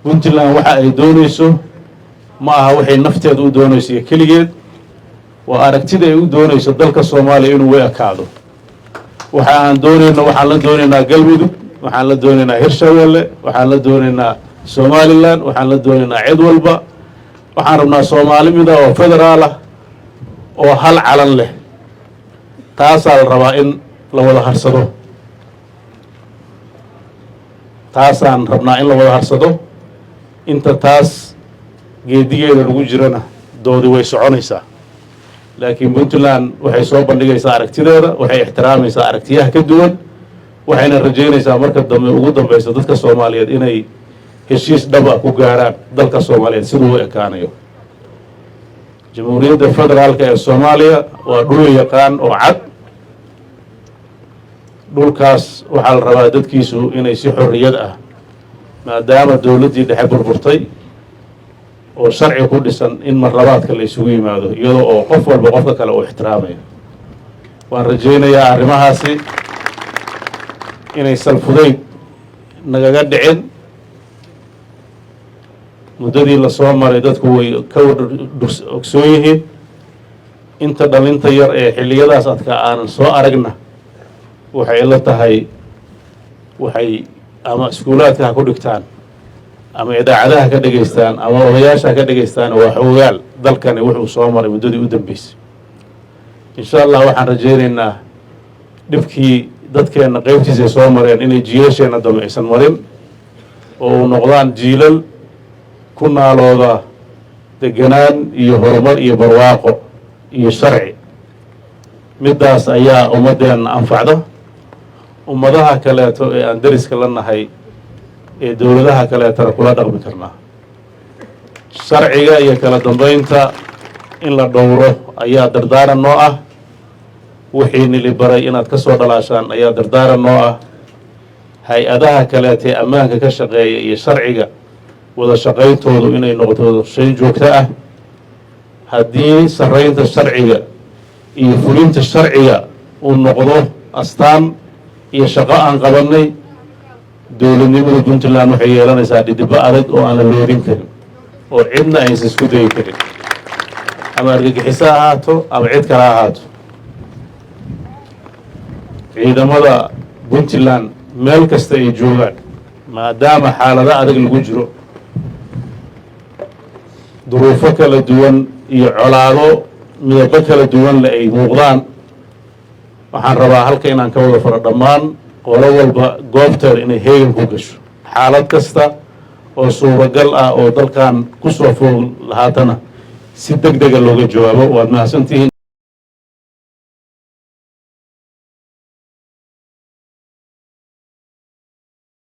puntland waxa ay doonayso ma aha waxay nafteeda u doonayso keligeed waa aragtida ay u doonayso dalka Soomaaliya inuu way akaado waxa aan doonayno waxaan la doonaynaa galmudug waxaan la doonaynaa hirshabeelle waxaan la doonaynaa Somaliland waxaan la doonaynaa cid walba waxaan rabnaa Soomaali mid ah oo federaal ah oo hal calan leh taasal rabaa in la wada harsado taasaan rabnaa in la wada harsado inta taas geedigeeda lagu jirana doodi way soconaysaa laakiin puntland waxay soo bandhigaysaa aragtideeda waxay ixtiraamaysaa aragtiyaha ka duwan waxayna rajaynaysaa marka dambe ugu dambayso dadka Soomaaliyeed inay heshiis dhab ah ku gaaraan dalka Soomaaliyeed sidoo uu ekaanayo jamhuuriyadda federaalka ee Soomaaliya waa dhul yaqaan oo cad dhulkaas waxaa la rabaa dadkiisu inay si xorriyad ah maadaama dawladdii dhexe burburtay oo sharci ku dhisan in marlabaadka la isugu yimaado iyadoo oo qof walba qofka kale uu ixtiraamayo waan rajaynayaa arrimahaasi inay salfudeyd nagaga dhicin muddadii la soo maray dadku way ka ogsoon yihiin inta dhalinta yar ee xilliyadaas adka aanan soo aragna waxay la tahay waxay ama iskuulaadka ha ku dhigtaan ama idaacadaha ka dhageystaan ama odayaasha ka dhageystaan waa xoogaal dalkani wuxuu soo maray muddadii u dambeysay insha Allah waxaan rajaynaynaa dhibkii dadkeena qaybtiisa soo mareen inay jiilasheena dambe aysan marin oo noqdaan jiilal ku naalooda deganaan iyo horumar iyo barwaaqo iyo sharci midaas ayaa ummadeena anfacda ummadaha kaleeto ee aan dariska la nahay ee dawladaha kaleetana kula dhaqmi karnaa sharciga iyo kala dambeynta in la dhowro ayaa dardaaran noo ah wixii nili baray inaad ka soo dhalaashaan ayaa dardaaran noo ah hay-adaha kaleeta ee ammaanka ka shaqeeya iyo sharciga wada shaqayntoodu inay noqoto shay joogto ah haddii sarreynta sharciga iyo fulinta sharciga uu noqdo astaan iyo shaqo aan qabanay dawladnimada puntland waxay yeelanaysaa dhidibbo adag oo aan la loodin karin oo cidna aysan isku dayi karin ama argagixiso ha ahaato ama cid kale ha ahaato ciidamada puntland meel kasta ay joogaan maadaama xaalado adag lagu jiro duruufo kala duwan iyo colaado midabo kala duwan le ay muuqdaan waxaan rabaa halka inaan ka wada faro dhammaan qolo walba goobteeda inay heegan ku gasho xaalad kasta oo suuragal ah oo dalkan ku soo fool lahaatana si degdega looga jawaabo waad mahadsantihiin